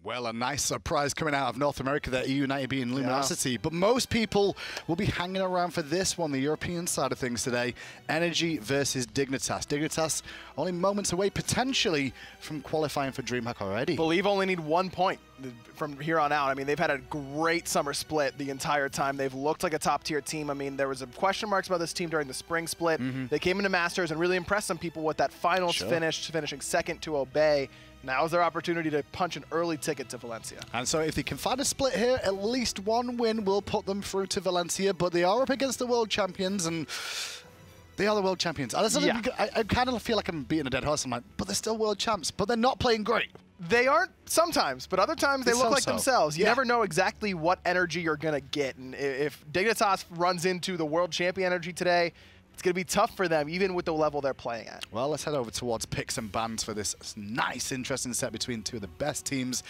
Well, a nice surprise coming out of North America, that EU United being Luminosity. But most people will be hanging around for this one, the European side of things today. NRG versus Dignitas. Dignitas only moments away, potentially, from qualifying for DreamHack already. Believe only need 1 point from here on out. I mean, they've had a great summer split the entire time. They've looked like a top-tier team. I mean, there was question marks about this team during the spring split. They came into Masters and really impressed some people with that finals finish, finishing second to Obey. Now's their opportunity to punch an early ticket to Valencia. And so if they can find a split here, at least one win will put them through to Valencia, but they are up against the world champions, and they are the world champions. I kind of feel like I'm beating a dead horse. I'm like, but they're still world champs, but they're not playing great. They aren't sometimes, but other times they look like themselves. You never know exactly what energy you're going to get, and if Dignitas runs into the world champion energy today, it's going to be tough for them, even with the level they're playing at. Well, let's head over towards picks and bans for this nice, interesting set between two of the best teams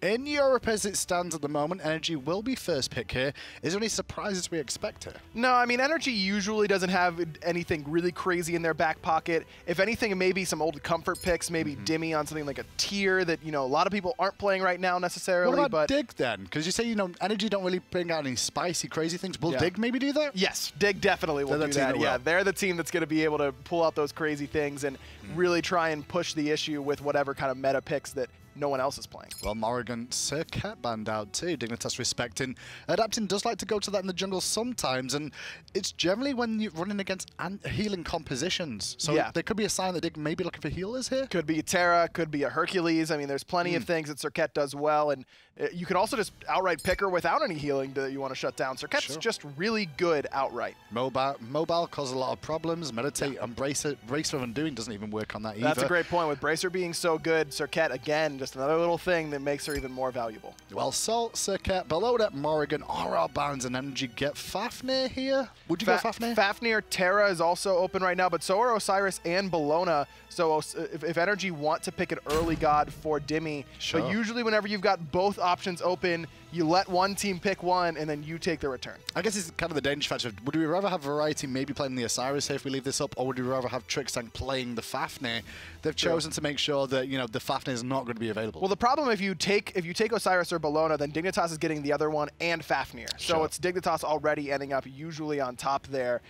in Europe as it stands at the moment. NRG will be first pick here. Is there any surprises we expect here? No, I mean, NRG usually doesn't have anything really crazy in their back pocket. If anything, maybe some old comfort picks, maybe Dimi on something like a tier that, you know, a lot of people aren't playing right now necessarily. What about Dig then? Because you say, you know, NRG don't really bring out any spicy, crazy things. Will Dig maybe do that? Yes, Dig definitely will do that. Yeah, they're the team that's going to be able to pull out those crazy things and really try and push the issue with whatever kind of meta picks that no one else is playing. Well, Morrigan Circuit banned out too. Dignitas respecting. Adapting does like to go to that in the jungle sometimes, and it's generally when you're running against healing compositions. So there could be a sign that Dig may be looking for healers here. Could be a Terra, could be a Hercules. I mean, there's plenty of things that Circuit does well, and you can also just outright pick her without any healing that you want to shut down. Circuit's just really good outright. Mobile causes a lot of problems. Meditate and Bracer of Undoing doesn't even work on that either. That's a great point. With Bracer being so good, Circuit, again, just another little thing that makes her even more valuable. Well, Salt, Circuit, below that, Morrigan, RR Bounds, and NRG get Fafnir here. Would you go Fafnir? Fafnir, Terra is also open right now, but so are Osiris and Bologna. So if NRG want to pick an early god for Dimi, but usually whenever you've got both options open, you let one team pick one, and then you take the return. I guess it's kind of the danger factor. Would we rather have variety maybe playing the Osiris here if we leave this up, or would we rather have Trixtank playing the Fafnir? They've chosen to make sure that, you know, the Fafnir is not going to be available. Well, the problem if you take Osiris or Bologna, then Dignitas is getting the other one and Fafnir. So it's Dignitas already ending up usually on top there.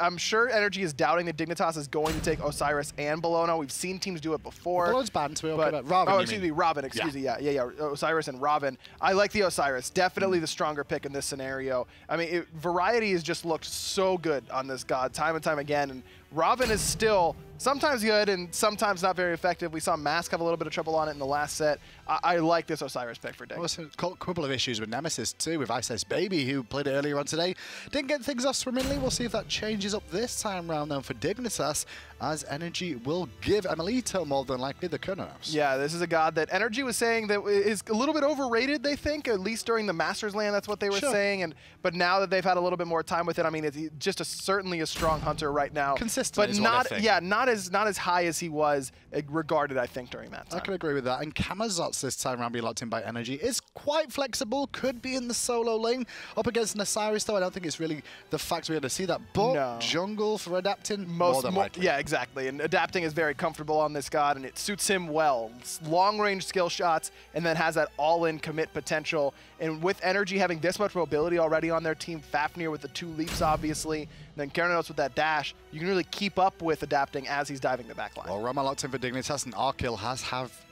I'm sure NRG is doubting that Dignitas is going to take Osiris and Bologna. We've seen teams do it before. Bologna's banned, so we're okay about Robin. Oh, excuse me, Robin. Excuse me. Yeah. Osiris and Robin. I like the Osiris. Definitely the stronger pick in this scenario. I mean, variety has just looked so good on this god time and time again, and Robin is still sometimes good and sometimes not very effective. We saw Mask have a little bit of trouble on it in the last set. I like this Osiris pick for Dig. Well, a couple of issues with Nemesis too, with Ice Baby, who played it earlier on today. Didn't get things off swimmingly. We'll see if that changes up this time round though for Dignitas, as NRG will give emilitoo more than likely the Chronos. Yeah, this is a god that NRG was saying that is a little bit overrated, they think, at least during the Masters LAN, that's what they were saying. But now that they've had a little bit more time with it, I mean, it's just certainly a strong hunter right now. Consistent, but not as high as he was regarded, I think, during that time. I can agree with that. And Camazotz this time around being locked in by NRG is quite flexible, could be in the solo lane. Up against an Osiris, though, I don't think it's really the fact we're going to see that. But jungle for adapting, more than likely. Yeah, exactly. And adapting is very comfortable on this god, and it suits him well. Long-range skill shots, and then has that all-in commit potential. And with NRG having this much mobility already on their team, Fafnir with the 2 leaps, obviously, and then Chronos with that dash, you can really keep up with adapting as he's diving the backline. Well, Rama locked in for Dignitas, and Arkkyl has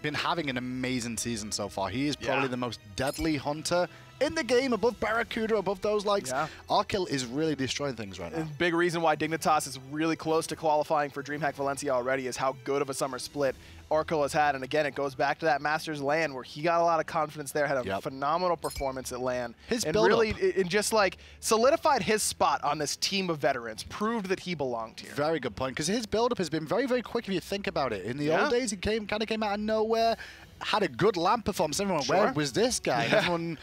been having an amazing season so far. He is probably the most deadly hunter in the game, above Barracuda, above those likes. Arkkyl is really destroying things right now. And big reason why Dignitas is really close to qualifying for DreamHack Valencia already is how good of a summer split Arkkyl has had. And again, it goes back to that Masters LAN where he got a lot of confidence there, had a phenomenal performance at LAN. And really, it just like solidified his spot on this team of veterans, proved that he belonged here. Very good point, because his build-up has been very, very quick if you think about it. In the old days, he kind of came out of nowhere, had a good LAN performance. Everyone went, where was this guy? Everyone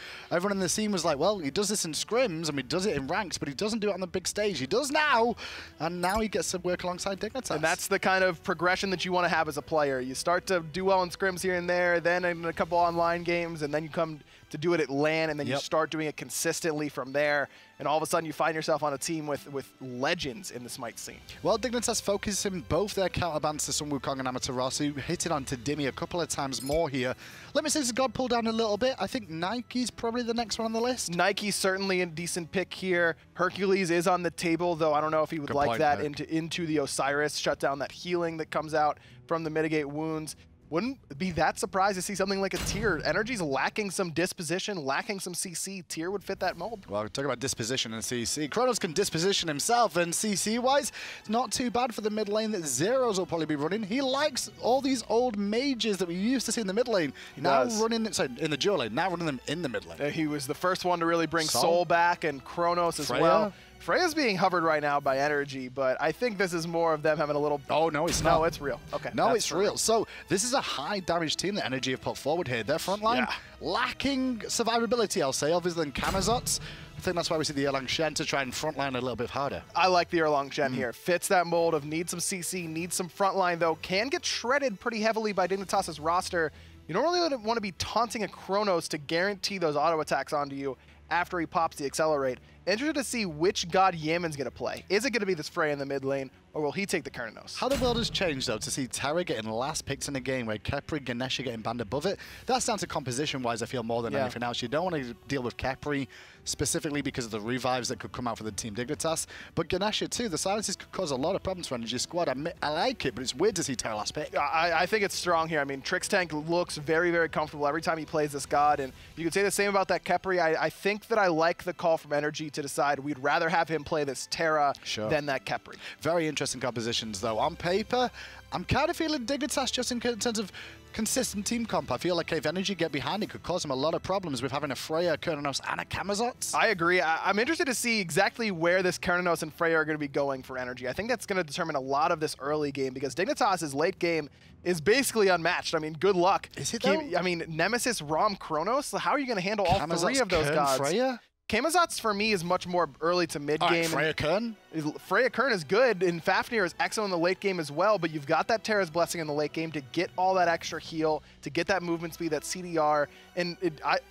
in the scene was like, well, he does this in scrims, and he does it in ranks, but he doesn't do it on the big stage. He does now, and now he gets to work alongside Dignitas. And that's the kind of progression that you want to have as a player. You start to do well in scrims here and there, then in a couple online games, and then you come to do it at LAN, and then you start doing it consistently from there. And all of a sudden, you find yourself on a team with legends in the Smite scene. Well, Dignitas focusing both their counterbans to Sun Wukong and Amaterasu, hitting onto Dimi a couple of times more more here. Let me say this got pulled down a little bit. I think Nike's probably the next one on the list. Nike's certainly a decent pick here. Hercules is on the table, though I don't know if he would like that into the Osiris, shut down that healing that comes out from the mitigate wounds. Wouldn't be that surprised to see something like a tier. Energy's lacking some disposition, lacking some CC. Tier would fit that mold. Well, talk about disposition and CC. Chronos can disposition himself, and CC-wise, it's not too bad for the mid lane that Zyrhoes will probably be running. He likes all these old mages that we used to see in the mid lane. Now running, sorry, in the dual lane, now running them in the mid lane. He was the first one to really bring Soul back, and Chronos as well. Freya's being hovered right now by NRG, but I think this is more of them having a little... Oh, no, it's not. No, it's real. Okay. No, it's real. So this is a high damage team that NRG have put forward here. Their front line lacking survivability, I'll say, other than Camazotz. I think that's why we see the Erlang Shen to try and frontline a little bit harder. I like the Erlang Shen here. Fits that mold of need some CC, need some frontline, though. Can get shredded pretty heavily by Dignitas' roster. You don't really want to be taunting a Chronos to guarantee those auto attacks onto you after he pops the accelerate. Interested to see which god Yammyn's going to play. Is it going to be this Freya in the mid lane, or will he take the Chronos? How the world has changed, though, to see Terra getting last picks in a game where Khepri, Ganesha getting banned above it. That's down to composition-wise, I feel, more than anything else. You don't want to deal with Khepri specifically because of the revives that could come out for the Team Dignitas. But Ganesha, too, the silences could cause a lot of problems for NRG squad. I like it, but it's weird to see Terra last pick. I think it's strong here. I mean, Trixtank looks very, very comfortable every time he plays this god, and you could say the same about that Khepri. I think that I like the call from NRG to decide we'd rather have him play this Terra than that Khepri. Very interesting compositions, though. On paper, I'm kind of feeling Dignitas just in terms of consistent team comp. I feel like if NRG get behind, it could cause them a lot of problems with having a Freya, Chronos, and a Camazotz. I agree. I'm interested to see exactly where this Chronos and Freya are going to be going for NRG. I think that's going to determine a lot of this early game, because Dignitas' late game is basically unmatched. I mean, good luck. Is it, though? I mean, Nemesis, Rom, Chronos, how are you going to handle all three of those gods? Freya? Camazotz, for me, is much more early to mid-game. Freya Kern? Freya Kern is good, and Fafnir is excellent in the late game as well, but you've got that Terra's Blessing in the late game to get all that extra heal, to get that movement speed, that CDR, and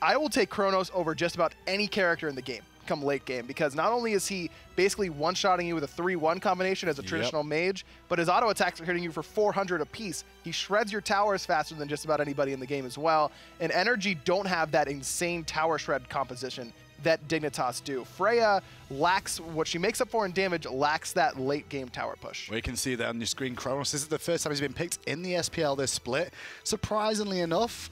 I will take Chronos over just about any character in the game come late game, because not only is he basically one-shotting you with a 3-1 combination as a traditional mage, but his auto attacks are hitting you for 400 apiece. He shreds your towers faster than just about anybody in the game as well, and NRG don't have that insane tower shred composition that Dignitas do. Freya lacks what she makes up for in damage, lacks that late game tower push. We can see that on your screen. Chronos, this is the first time he's been picked in the SPL this split, surprisingly enough.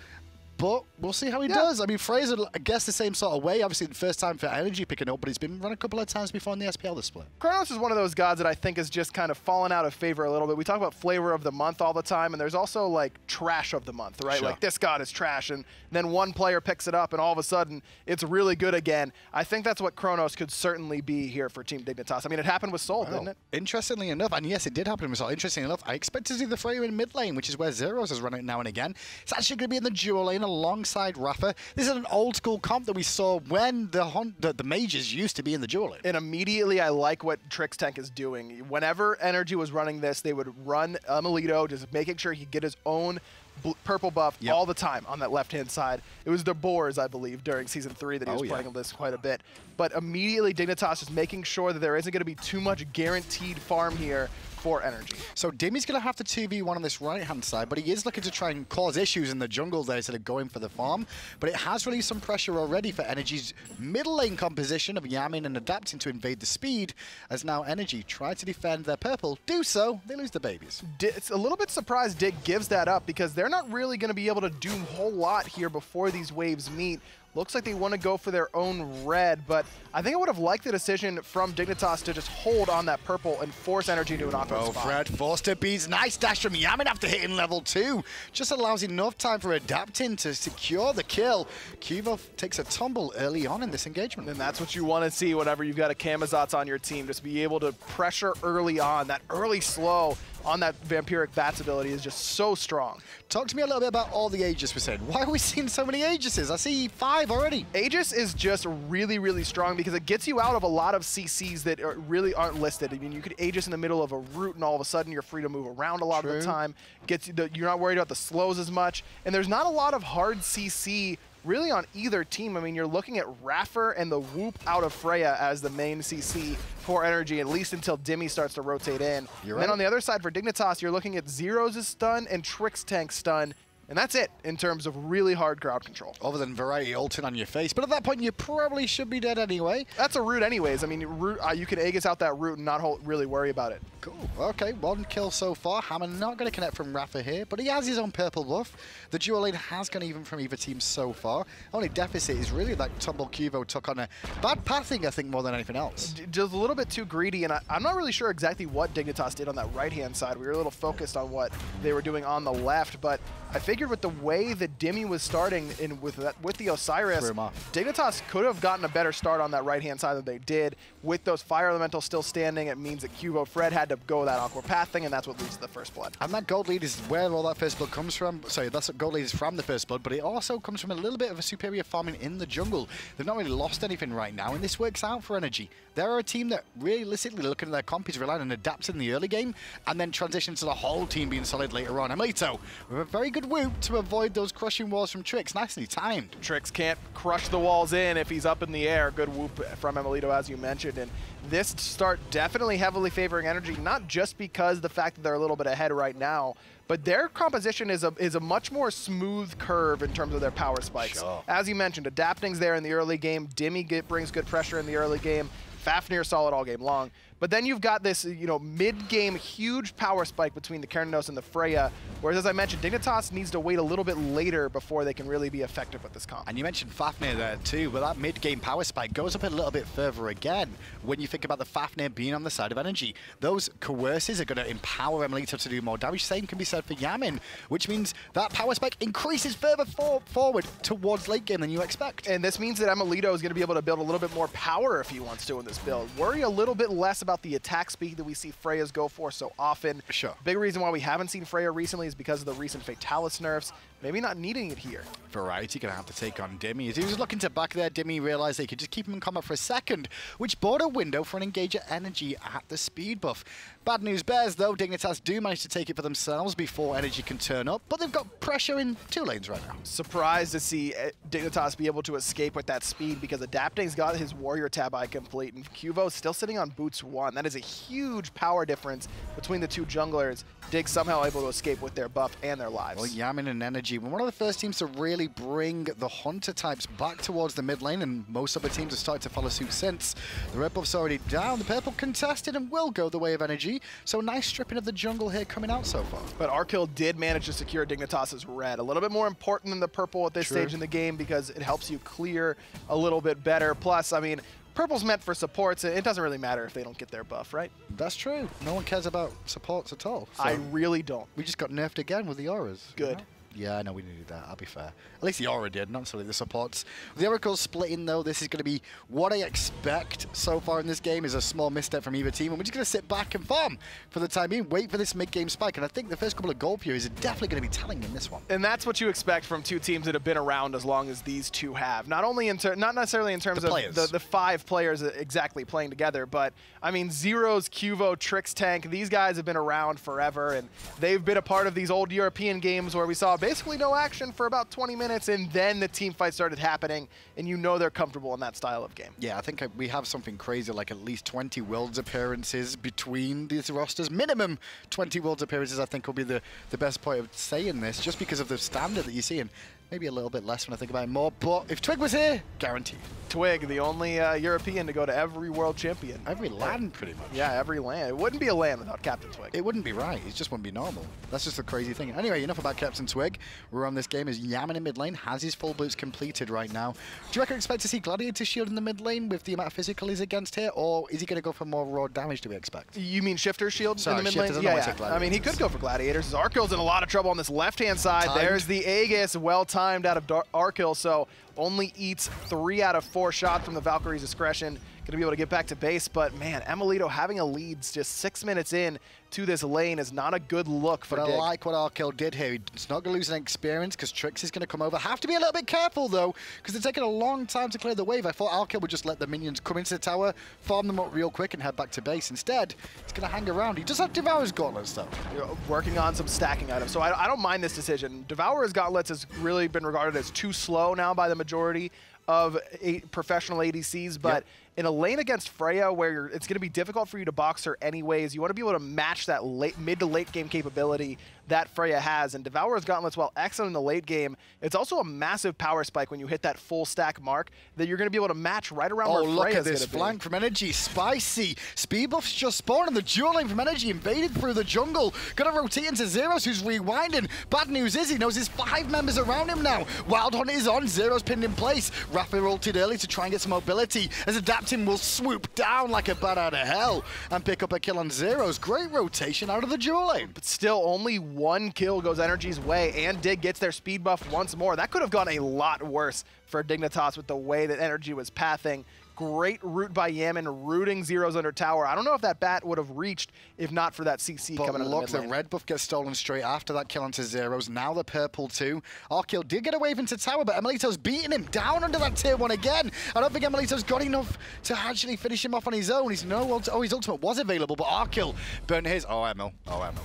But we'll see how he does. I mean, Freya's, I guess, the same sort of way. Obviously, the first time for NRG picking up, but he's been run a couple of times before in the SPL this split. Chronos is one of those gods that I think has just kind of fallen out of favor a little bit. We talk about flavor of the month all the time, and there's also, like, trash of the month, right? Like, this god is trash, and then one player picks it up, and all of a sudden, it's really good again. I think that's what Chronos could certainly be here for Team Dignitas. I mean, it happened with Soul, didn't it? Interestingly enough, and yes, it did happen with Soul. Interestingly enough, I expect to see the Freya in mid lane, which is where Zyrhoes is running now and again. It's actually going to be in the dual lane alongside Rama. This is an old school comp that we saw when the mages used to be in the duel lane. And immediately I like what Trixtank is doing. Whenever NRG was running this, they would run emilitoo, just making sure he get his own purple buff all the time on that left-hand side. It was the Boars, I believe, during Season 3 that he was playing this quite a bit. But immediately Dignitas is making sure that there isn't going to be too much guaranteed farm here for NRG. So Dimi's going to have to 2v1 on this right-hand side, but he is looking to try and cause issues in the jungle there instead of going for the farm. But it has released some pressure already for NRG's middle lane composition of Yammyn and adapting to invade the speed, as now NRG try to defend their purple. Do so, they lose the babies. It's a little bit surprised Dig gives that up, because they're not really going to be able to do a whole lot here before these waves meet. Looks like they want to go for their own red, but I think I would have liked the decision from Dignitas to just hold on that purple and force NRG to an offensive spot. QvoFred forced to beats. Nice dash from Yammyn after hitting level 2. Just allows enough time for adapting to secure the kill. Qvo takes a tumble early on in this engagement. And that's what you want to see whenever you've got a Camazotz on your team. Just be able to pressure early on. That early slow on that Vampiric Bats ability is just so strong. Talk to me a little bit about all the Aegis we're seeing. Why are we seeing so many Aegises? I see 5 already. Aegis is just really, really strong because it gets you out of a lot of CCs that really aren't listed. I mean, you could Aegis in the middle of a route and all of a sudden you're free to move around a lot of the time. You're not worried about the slows as much. And there's not a lot of hard CC really on either team. I mean, you're looking at iRaffer and the Whoop out of Freya as the main CC for NRG, at least until Dimi starts to rotate in. Then on the other side for Dignitas, you're looking at Zyrhoes' stun and Trixtank's stun And that's it in terms of really hard crowd control. Other than Variety ulting on your face. But at that point, you probably should be dead anyway. That's a root anyways. I mean, you can Aegis out that root and not really worry about it. Cool. Okay, 1 kill so far. Hammond not going to connect from iRaffer here, but he has his own purple buff. The dual lane has gone even from either team so far. Only deficit is really that Tumble Cuvo took on a bad pathing, I think, more than anything else. Just a little bit too greedy, and I'm not really sure exactly what Dignitas did on that right-hand side. We were a little focused on what they were doing on the left, but I figured with the way that Dimi was starting with the Osiris, Dignitas could have gotten a better start on that right-hand side than they did. With those fire elementals still standing, it means that QvoFred had to go that awkward path thing, and that's what leads to the first blood. And that gold lead is where all that first blood comes from. Sorry, that's what gold lead is from the first blood, but it also comes from a little bit of a superior farming in the jungle. They've not really lost anything right now, and this works out for NRG. They're a team that realistically, looking at their comp, is relying on adapting in the early game, and then transition to the whole team being solid later on. emilitoo with a very good whoop to avoid those crushing walls from Trix. Nicely timed. Trix can't crush the walls in if he's up in the air. Good whoop from emilitoo, as you mentioned. And this start definitely heavily favoring NRG, not just because the fact that they're a little bit ahead right now, but their composition is a much more smooth curve in terms of their power spikes. Sure. As you mentioned, adapting's there in the early game. Dimi brings good pressure in the early game. Fafnir solid all game long. But then you've got this, mid-game huge power spike between the Cernunnos and the Freya, whereas as I mentioned, Dignitas needs to wait a little bit later before they can really be effective with this comp. And you mentioned Fafnir there too, but that mid-game power spike goes up a little bit further again when you think about the Fafnir being on the side of NRG. Those coerces are going to empower emilitoo to do more damage. Same can be said for Yammyn, which means that power spike increases further forward towards late game than you expect. And this means that emilitoo is going to be able to build a little bit more power if he wants to in this build. Worry a little bit less about the attack speed that we see Freya's go for so often. Sure. Big reason why we haven't seen Freya recently is because of the recent Fatalis nerfs. Maybe not needing it here. Variety going to have to take on Dimi. As he was looking to back there, Dimi realized they could just keep him in combat for a second, which bought a window for an engager NRG at the speed buff. Bad news bears, though. Dignitas do manage to take it for themselves before NRG can turn up, but they've got pressure in 2 lanes right now. Surprised to see Dignitas be able to escape with that speed because Adapting's got his Warrior tab complete, and QvoFred's still sitting on boots 1. That is a huge power difference between the 2 junglers. Dig somehow able to escape with their buff and their lives. Well, Yammyn and NRG were one of the first teams to really bring the Hunter types back towards the mid lane, and most other teams have started to follow suit since. The red buff's already down, the purple contested and will go the way of NRG, so nice stripping of the jungle here coming out so far. But Arkkyl did manage to secure Dignitas' red. A little bit more important than the purple at this stage in the game because it helps you clear a little bit better. Plus, I mean, purple's meant for supports. It doesn't really matter if they don't get their buff, right? That's true. No one cares about supports at all. So I really don't. we just got nerfed again with the auras. Good. You know? Yeah, I know we needed that, I'll be fair. At least the aura did, not necessarily the supports. With the Oracle splitting though, this is going to be what I expect so far in this game is a small misstep from either team, and we're just going to sit back and farm for the time being, wait for this mid-game spike, and I think the first couple of gold periods are definitely going to be telling in this one. And that's what you expect from 2 teams that have been around as long as these 2 have. Not only not necessarily in terms of the 5 players exactly playing together, but I mean Zyrhoes, QvoFred, Trixtank, these guys have been around forever, and they've been a part of these old European games where we saw basically no action for about 20 minutes, and then the team fight started happening, and you know they're comfortable in that style of game. Yeah, I think we have something crazy like at least 20 Worlds appearances between these rosters. Minimum 20 Worlds appearances, I think, will be the best point of saying this, just because of the standard that you see, and maybe a little bit less when I think about it more, but if Twig was here, guaranteed. Twig, the only European to go to every world champion. Every land, pretty much. Yeah, every land. It wouldn't be a land without Captain Twig. It wouldn't be right. It just wouldn't be normal. That's just the crazy thing. Anyway, enough about Captain Twig. We're on this game as Yammyn in mid lane has his full boots completed right now. Do you reckon expect to see Gladiator shield in the mid lane with the amount of physical he's against here, or is he going to go for more raw damage, do we expect? You mean Shifter shield in the mid lane? Yeah. I mean, he could go for Gladiators. Arkyl's in a lot of trouble on this left-hand side. There's the Aegis, well-timed out of Arkkyl, so only eats 3 out of 4 shots from the Valkyrie's discretion. Going to be able to get back to base, but man, emilitoo having a lead just 6 minutes in to this lane is not a good look for Dig. But I like what Arkkyl did here. He's not going to lose any experience because Trix is going to come over. Have to be a little bit careful though, because they're taking a long time to clear the wave. I thought Arkkyl would just let the minions come into the tower, farm them up real quick and head back to base. Instead, he's going to hang around. He does have Devourer's Gauntlets though. Working on some stacking items, so I don't mind this decision. Devourer's Gauntlets has really been regarded as too slow now by the majority of professional ADCs, but in a lane against Freya where it's going to be difficult for you to box her anyways, you want to be able to match that mid to late game capability that Freya has. And Devourer's Gauntlets, while excellent in the late game, it's also a massive power spike when you hit that full stack mark that you're going to be able to match right around where Freya's look at this flank from NRG. Spicy. Speed buffs just spawned, and the dual lane from NRG invaded through the jungle. Gonna rotate into Zyrhoes, who's rewinding. Bad news is he knows his 5 members around him now. Wild Hunt is on. Zyrhoes pinned in place. iRaffer ulted early to try and get some mobility, as Adapting will swoop down like a bat out of hell and pick up a kill on Zyrhoes. Great rotation out of the dual lane. But still, only 1 kill goes NRG's way, and Dig gets their speed buff once more. That could have gone a lot worse for Dignitas with the way that NRG was pathing. Great root by Yammyn, rooting Zyrhoes under tower. I don't know if that bat would have reached if not for that CC coming out of the mid lane. The red buff gets stolen straight after that kill onto Zyrhoes. Now the purple too. Arkkyl did get a wave into tower, but emilitoo's beating him down under that tier 1 again. I don't think emilitoo's got enough to actually finish him off on his own. His ultimate was available, but Arkkyl burnt his. Oh, Emil.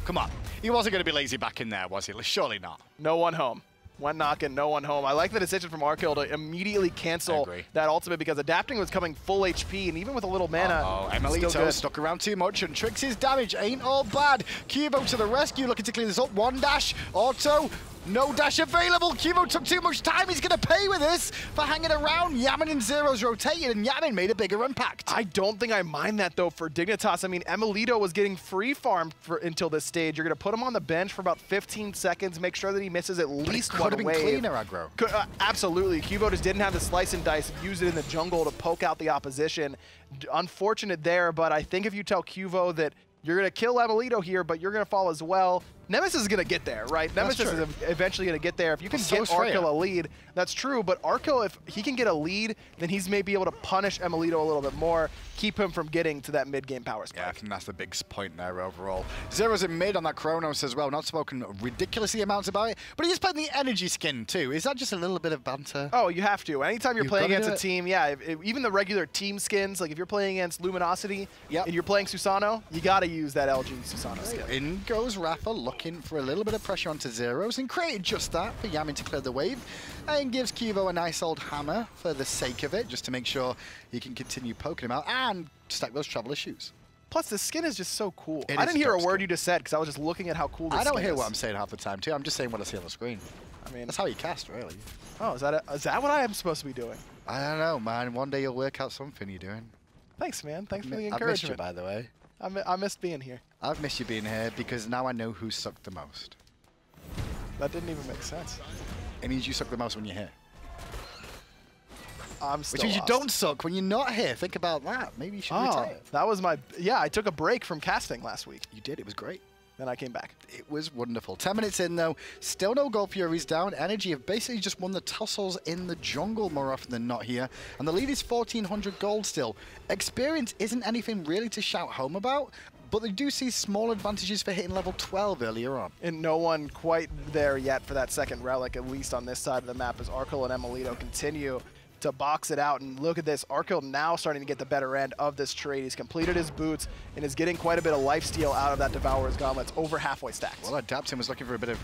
Come on. He wasn't going to be lazy back in there, was he? Surely not. No one home. Went knocking, no one home. I like the decision from Arkkyl to immediately cancel that ultimate because Adapting was coming full HP, and even with a little mana, emilitoo stuck around too much, and Trix's damage ain't all bad. Quvo to the rescue, looking to clean this up. 1 dash, auto. No dash available. Quvo took too much time. He's going to pay with this for hanging around. Yammyn and Zyrhoes rotated, and Yammyn made a bigger impact. I don't think I mind that, though, for Dignitas. I mean, emilitoo was getting free farmed until this stage. You're going to put him on the bench for about 15 seconds, make sure that he misses at least one wave. Could have been cleaner aggro. Absolutely. Quvo just didn't have the slice and dice, use it in the jungle to poke out the opposition. Unfortunate there, but I think if you tell Quvo that you're going to kill emilitoo here, but you're going to fall as well, Nemesis is going to get there, right? Nemesis is eventually going to get there. If you can get Arkkyl a lead, that's true. But Arkkyl, if he can get a lead, then he's maybe able to punish emilitoo a little bit more, keep him from getting to that mid-game power spike. Yeah, I think that's the big point there overall. Zyrhoes in mid on that Chronos as well. Not spoken ridiculously amounts about it, but he's playing the energy skin too. Is that just a little bit of banter? Oh, you have to. Anytime you're playing against a team, even the regular team skins, like if you're playing against Luminosity and you're playing Susano, you got to use that LG Susano skin. In goes iRaffer, looking for a little bit of pressure onto Zyrhoes, and created just that for Yammyn to clear the wave, and gives Quvo a nice old hammer for the sake of it, just to make sure he can continue poking him out and stack those Traveler shoes. Plus, the skin is just so cool. I didn't hear a word you just said because I was just looking at how cool this skin is. I don't hear what I'm saying half the time, too. I'm just saying what I see on the screen. I mean, that's how you cast, really. Oh, is that what I am supposed to be doing? I don't know, man. One day you'll work out something you're doing. Thanks, man. Thanks for the encouragement. I've missed you, by the way. I missed being here. I've missed you being here because now I know who sucked the most. That didn't even make sense. It means you suck the most when you're here. I'm still Which means you don't suck when you're not here. Think about that. Maybe you should retire. That was my... Yeah, I took a break from casting last week. You did. It was great. Then I came back. It was wonderful. 10 minutes in, though. Still no Gold Furies down. NRG have basically just won the tussles in the jungle more often than not here. And the lead is 1,400 gold still. Experience isn't anything really to shout home about, but they do see small advantages for hitting level 12 earlier on. And no one quite there yet for that second relic, at least on this side of the map, as Arkkyl and emilitoo continue to box it out. And look at this, Arkkyl now starting to get the better end of this trade. He's completed his boots and is getting quite a bit of lifesteal out of that Devourer's Gauntlets, over halfway stacked. Well, Adapting was looking for a bit of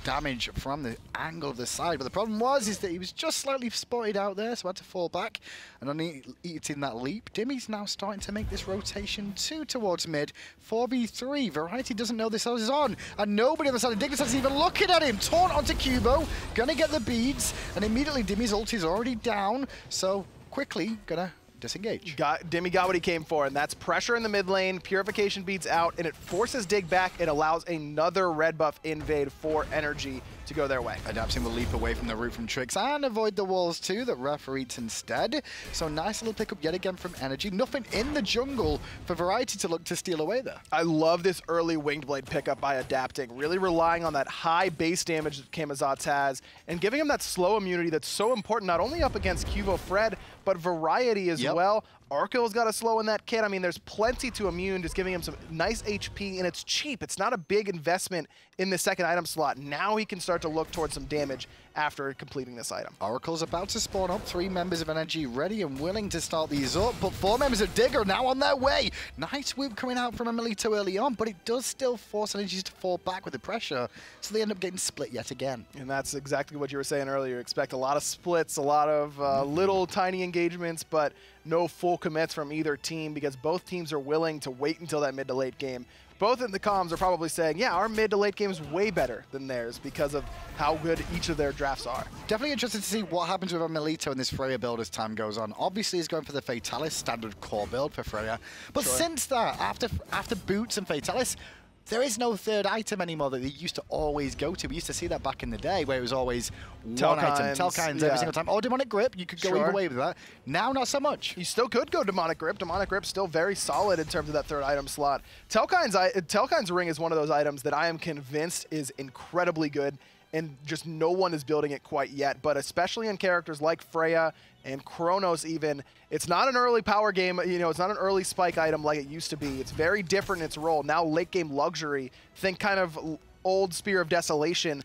damage from the angle of the side, but the problem was that he was just slightly spotted out there, so had to fall back and only eating that leap. Dimi's now starting to make this rotation too towards mid. 4v3. Variety doesn't know this is on, and nobody on the side of Dignitas is even looking at him. Taunt onto Quvo, gonna get the beads, and immediately Dimi's ult is already down, so quickly gonna disengage. Dimi got what he came for, and that's pressure in the mid lane, purification beats out, and it forces Dig back. It allows another red buff invade for NRG to go their way. Adapting will leap away from the root from Trix and avoid the walls too that iRaffer eats instead. So nice little pickup yet again from NRG. Nothing in the jungle for Variety to look to steal away there. I love this early Winged Blade pickup by Adapting, really relying on that high base damage that Camazotz has and giving him that slow immunity that's so important, not only up against QvoFred, but Variety as well. Arkyl's got a slow in that kit. I mean, there's plenty to immune, just giving him some nice HP, and it's cheap. It's not a big investment in the second item slot. Now he can start to look towards some damage after completing this item. Oracle's about to spawn up. 3 members of NRG ready and willing to start these up, but 4 members of Dig are now on their way. Nice whoop coming out from emilitoo early on, but it does still force NRG to fall back with the pressure, so they end up getting split yet again. And that's exactly what you were saying earlier. Expect a lot of splits, a lot of little tiny engagements, but no full commits from either team because both teams are willing to wait until that mid to late game. Both in the comms are probably saying, yeah, our mid to late game is way better than theirs because of how good each of their drafts are. Definitely interested to see what happens with emilitoo in this Freya build as time goes on. Obviously, he's going for the Fatalis, standard core build for Freya. But since that, after Boots and Fatalis, there is no third item anymore that they used to always go to. We used to see that back in the day where it was always one item, Telkines every single time. Or Demonic Grip, you could go either way with that. Now, not so much. You still could go Demonic Grip. Demonic Grip's still very solid in terms of that third item slot. Telkine's Ring is one of those items that I am convinced is incredibly good, and just no one is building it quite yet. But especially in characters like Freya and Chronos even, it's not an early power game, you know, it's not an early spike item like it used to be. It's very different in its role. Now late game luxury, think kind of old Spear of Desolation,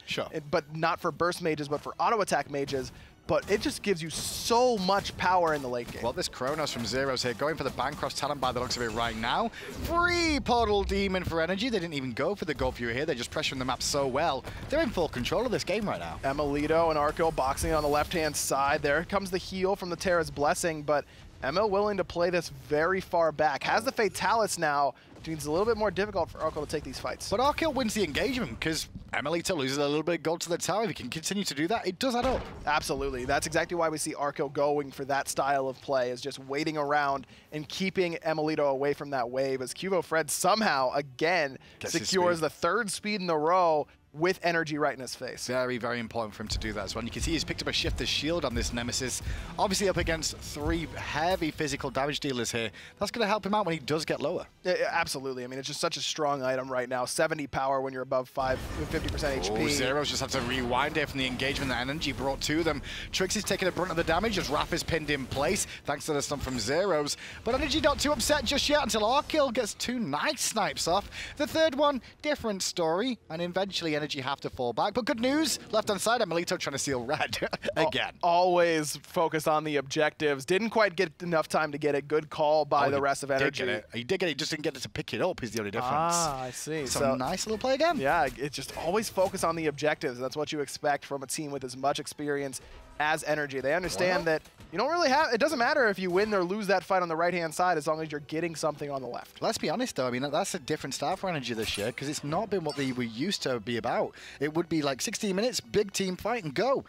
but not for burst mages, but for auto attack mages. But it just gives you so much power in the late game. Well, this Chronos from Zyrhoes here, going for the Bancross talent by the looks of it right now. Free Portal Demon for NRG. They didn't even go for the Gold Fury here. They're just pressuring the map so well. They're in full control of this game right now. emilitoo and Arkkyl boxing on the left-hand side. There comes the heal from the Terra's Blessing, but Emil willing to play this very far back. Has the Fatalis now, which means it's a little bit more difficult for Arkkyl to take these fights. But Arkkyl wins the engagement because emilitoo loses a little bit of gold to the tower. If he can continue to do that, it does add up. Absolutely. That's exactly why we see Arkkyl going for that style of play, is just waiting around and keeping emilitoo away from that wave, as QvoFred somehow, again, secures the 3rd speed in a row with energy right in his face. Very, very important for him to do that as well. And you can see he's picked up a Shifter's Shield on this Nemesis. Obviously up against 3 heavy physical damage dealers here. That's going to help him out when he does get lower. Yeah, absolutely. I mean, it's just such a strong item right now. 70 power when you're above 50% HP. Oh, Zyrhoes just had to rewind it from the engagement that NRG brought to them. Trix is taking the brunt of the damage as Raph is pinned in place, thanks to the stun from Zyrhoes. But NRG not too upset just yet until Arkkyl gets 2 nice snipes off. The third one, different story, and eventually NRG have to fall back. But good news, left-hand side, emilitoo trying to steal red again. Always focused on the objectives. Didn't quite get enough time to get a good call by the rest of NRG. He did get it, just didn't get it to pick it up is the only difference. Ah, I see. So nice little play again. Yeah, it's just always focus on the objectives. That's what you expect from a team with as much experience as NRG. They understand that you don't really have, it doesn't matter if you win or lose that fight on the right-hand side as long as you're getting something on the left. Let's be honest though, I mean, that's a different style for NRG this year because it's not been what they were used to be about. It would be like 16 minutes, big team fight and go.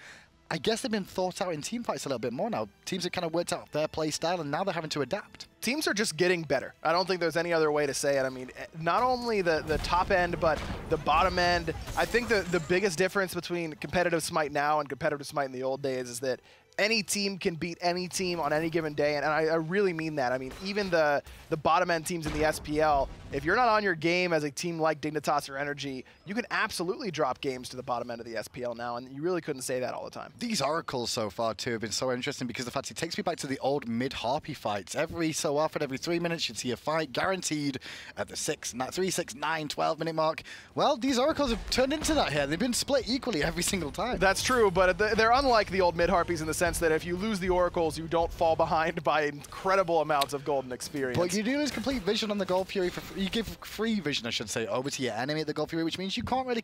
I guess they've been thought out in team fights a little bit more now. Teams have kind of worked out their play style and now they're having to adapt. Teams are just getting better. I don't think there's any other way to say it. I mean, not only the top end, but the bottom end. I think the biggest difference between competitive Smite now and competitive Smite in the old days is that any team can beat any team on any given day, and I really mean that. I mean, even the bottom end teams in the SPL, if you're not on your game as a team like Dignitas or NRG, you can absolutely drop games to the bottom end of the SPL now, and you really couldn't say that all the time. These oracles so far too have been so interesting because the fact it takes me back to the old mid-harpy fights. Every so often, every 3 minutes, you'd see a fight guaranteed at the 3, 6, 9, 12-minute mark. Well, these oracles have turned into that here. They've been split equally every single time. That's true, but they're unlike the old mid-harpies in the sense that if you lose the oracles, you don't fall behind by incredible amounts of golden experience. But you do lose complete vision on the Gold Fury. You give free vision, I should say, over to your enemy at the Gold Fury, which means you can't really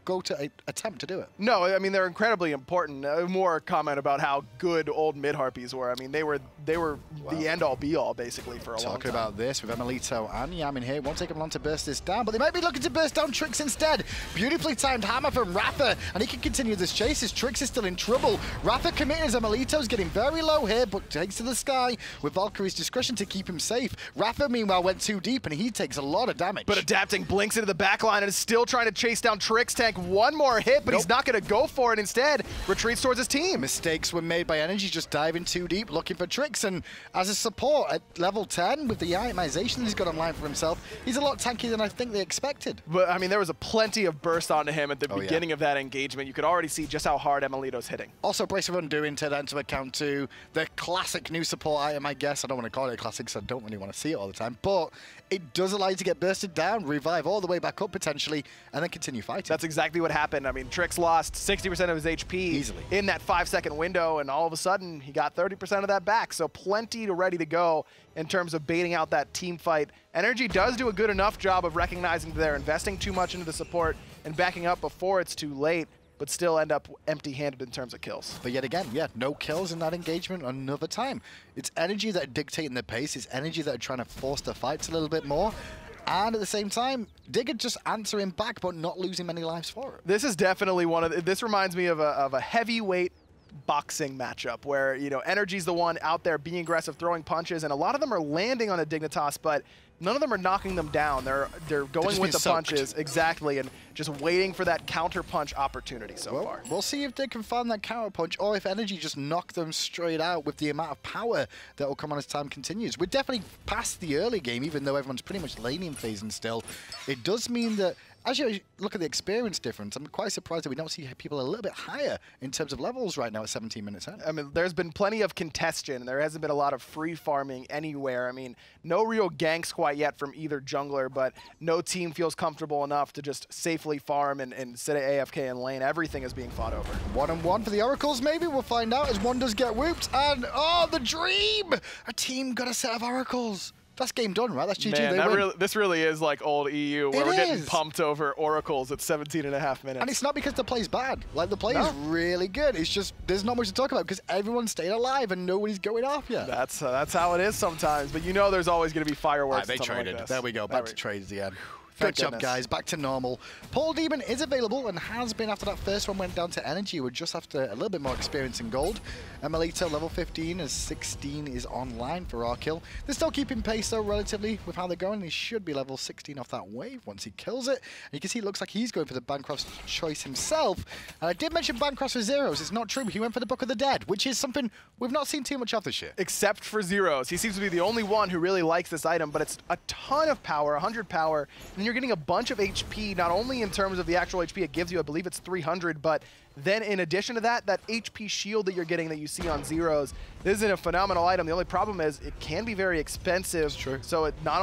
go to attempt to do it. No, I mean, they're incredibly important. More comment about how good old mid-harpies were. I mean, they were the end-all, be-all, basically, for a long time. Talking about this with emilitoo and Yammyn here. Won't take them long to burst this down, but they might be looking to burst down Trix instead. Beautifully timed hammer from Raffer, and he can continue this chase as Trix is still in trouble. Raffer committing as emilitoo's getting very low here, but takes to the sky with Valkyrie's discretion to keep him safe. Raffer, meanwhile, went too deep, and he takes a lot of damage. But adapting, blinks into the backline, and is still trying to chase down Trixtank. One more hit, but he's not going to go for it. Instead, retreats towards his team. Mistakes were made by NRG, just diving too deep, looking for Trix, and as a support at level 10, with the itemization he's got online for himself, he's a lot tankier than I think they expected. But, I mean, there was a plenty of burst onto him at the beginning of that engagement. You could already see just how hard emilitoo's hitting. Also, Brace of Undoing to that into account too. The classic new support item, I guess. I don't want to call it a classic because I don't really want to see it all the time. But it does allow you to get bursted down, revive all the way back up potentially, and then continue fighting. That's exactly what happened. I mean, Trix lost 60% of his HP easily in that 5-second window, and all of a sudden he got 30% of that back. So plenty ready to go in terms of baiting out that team fight. NRG does do a good enough job of recognizing that they're investing too much into the support and backing up before it's too late, but still end up empty-handed in terms of kills. But yet again, yeah, no kills in that engagement another time. It's energy that are dictating the pace. It's energy that are trying to force the fights a little bit more. And at the same time, Digger just answering back, but not losing many lives for it. This is definitely one of the, this reminds me of a heavyweight boxing matchup where, you know, NRG's the one out there being aggressive, throwing punches, and a lot of them are landing on the Dignitas, but none of them are knocking them down. They're going with the punches, exactly, and just waiting for that counter punch opportunity so far. We'll see if they can find that counter punch, or if NRG just knock them straight out with the amount of power that will come on as time continues. We're definitely past the early game, even though everyone's pretty much laning phasing still. It does mean that as you look at the experience difference, I'm quite surprised that we don't see people a little bit higher in terms of levels right now at 17 minutes in. I mean, there's been plenty of congestion. There hasn't been a lot of free farming anywhere. I mean, no real ganks quite yet from either jungler, but no team feels comfortable enough to just safely farm and sit at AFK in lane. Everything is being fought over. 1-on-1 for the Oracles, maybe? We'll find out as one does get whooped. And, oh, the dream! A team got a set of Oracles. That's game done, right? That's GG. Man, this really is like old EU, where we're getting pumped over Oracles at 17.5 minutes. And it's not because the play's bad. Like, the play is really good. It's just, there's not much to talk about because everyone's staying alive and nobody's going off yet. That's how it is sometimes. But you know there's always going to be fireworks. They traded. Like there we go. Back to trades again. Good job, guys. Back to normal. Paul Demon is available and has been after that first one went down to energy. We're just after a little bit more experience in gold. Emilitoo level 15 as 16 is online for Arkkyl. They're still keeping pace though relatively with how they're going. He should be level 16 off that wave once he kills it. And you can see it looks like he's going for the Bancroft's choice himself. And I did mention Bancroft for Zyrhoes. It's not true. He went for the Book of the Dead, which is something we've not seen too much of this year. Except for Zyrhoes. He seems to be the only one who really likes this item, but it's a ton of power, 100 power, and you're getting a bunch of HP, not only in terms of the actual HP it gives you, I believe it's 300, but then in addition to that, that HP shield that you're getting that you see on Zyrhoes, this is a phenomenal item. The only problem is it can be very expensive. It's true. So it not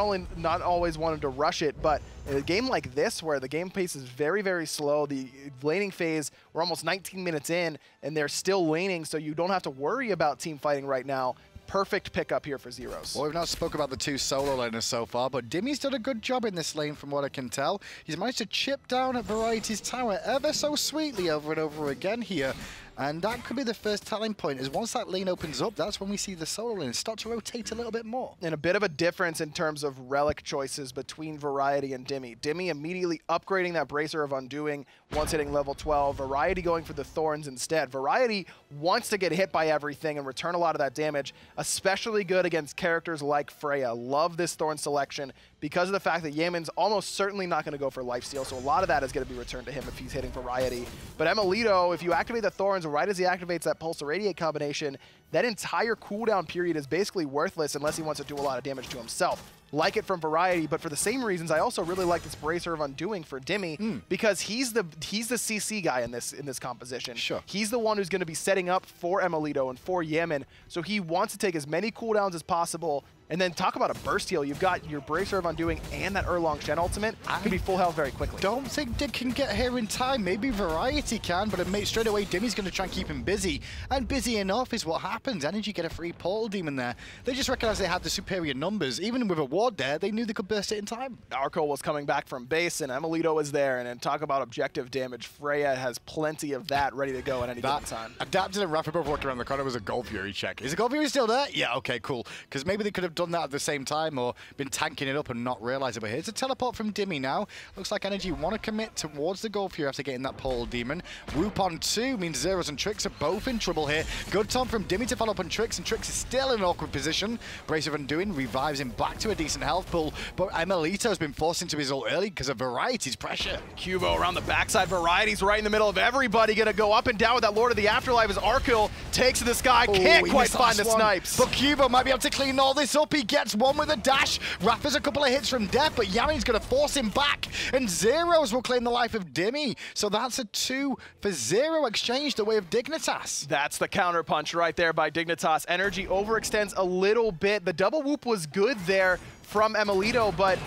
always wanted to rush it, but in a game like this where the game pace is very, very slow, the laning phase, we're almost 19 minutes in and they're still laning, so you don't have to worry about team fighting right now. Perfect pickup here for Zyrhoes. Well, we've not spoke about the two solo laners so far, but Dimi's done a good job in this lane from what I can tell. He's managed to chip down at Variety's tower ever so sweetly over and over again here. And that could be the first telling point, is once that lane opens up, that's when we see the solo lane start to rotate a little bit more. And a bit of a difference in terms of relic choices between Variety and Dimi. Dimi immediately upgrading that Bracer of Undoing once hitting level 12. Variety going for the Thorns instead. Variety wants to get hit by everything and return a lot of that damage, especially good against characters like Freya. Love this Thorn selection because of the fact that Yammyn's almost certainly not going to go for lifesteal, so a lot of that is going to be returned to him if he's hitting Variety. But emilitoo, if you activate the Thorns right as he activates that Pulse Irradiate combination, that entire cooldown period is basically worthless unless he wants to do a lot of damage to himself. Like it from Variety, but for the same reasons, I also really like this Bracer of Undoing for Dimi because he's the CC guy in this composition. Sure. He's the one who's going to be setting up for emilitoo and for Yammyn, so he wants to take as many cooldowns as possible. And then talk about a burst heal. You've got your Bracer of Undoing and that Erlang Shen ultimate. Can be full health very quickly. Don't think Dig can get here in time. Maybe Variety can, but straight away Dimi's going to try and keep him busy. And busy enough is what happens. Energy get a free portal demon there. They just recognized they had the superior numbers. Even with a ward there, they knew they could burst it in time. Arkkyl was coming back from base, and emilitoo was there. And then talk about objective damage. Freya has plenty of that ready to go at any given time. Adapted and Rapper both walking around the corner was a Gold Fury check. Is the Gold Fury still there? Yeah, okay, cool. Because maybe they could have done that at the same time or been tanking it up and not realize it. But here's a teleport from Dimi now. Looks like Energy want to commit towards the Gold Fury after getting that Portal Demon. Whoop on 2 means Zyrhoes and Trix are both in trouble here. Good time from Dimi to follow up on Trix, and Trix is still in an awkward position. Brace of Undoing revives him back to a decent health pool, but emilitoo has been forced into his ult early because of Variety's pressure. Qvo around the backside. Variety's right in the middle of everybody. Gonna go up and down with that Lord of the Afterlife as Arkkyl takes to the sky. Can't quite find the snipes. But Qvo might be able to clean all this up. up. He gets one with a dash. Raffer's a couple of hits from death, but Yammyn's going to force him back. And Zyrhoes will claim the life of Dimi. So that's a 2 for 0 exchange the way of Dignitas. That's the counter punch right there by Dignitas. NRG overextends a little bit. The double whoop was good there from emilitoo, but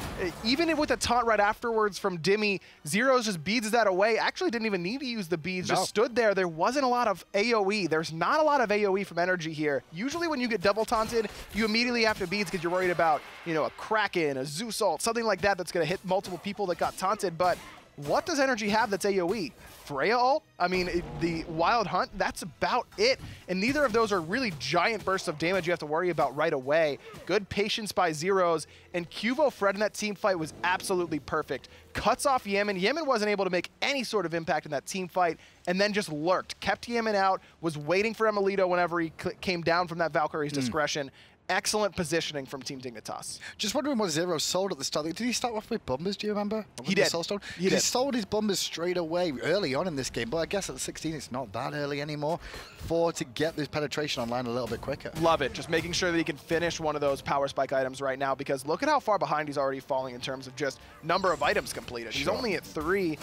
even with a taunt right afterwards from Dimi, Zyrhoes just beads that away. Actually didn't even need to use the beads, just stood there. There wasn't a lot of AoE. There's not a lot of AoE from NRG here. Usually when you get double taunted, you immediately have to beads because you're worried about, you know, a Kraken, a Zeus ult, something like that that's going to hit multiple people that got taunted. But what does NRG have that's AoE? Freya ult? I mean, the Wild Hunt, that's about it. And neither of those are really giant bursts of damage you have to worry about right away. Good patience by Zyrhoes, and QvoFred in that team fight was absolutely perfect. Cuts off Yammyn. Yammyn wasn't able to make any sort of impact in that team fight, and then just lurked. Kept Yammyn out, was waiting for emilitoo whenever he came down from that Valkyrie's discretion. Excellent positioning from Team Dignitas. Just wondering what Zyrhoes sold at the start. Did he start off with bombers, do you remember? He did. He sold his bombers straight away early on in this game, but I guess at the 16 it's not that early anymore to get this penetration online a little bit quicker. Love it. Just making sure that he can finish one of those power spike items right now, because look at how far behind he's already falling in terms of just number of items completed. He's only at 3.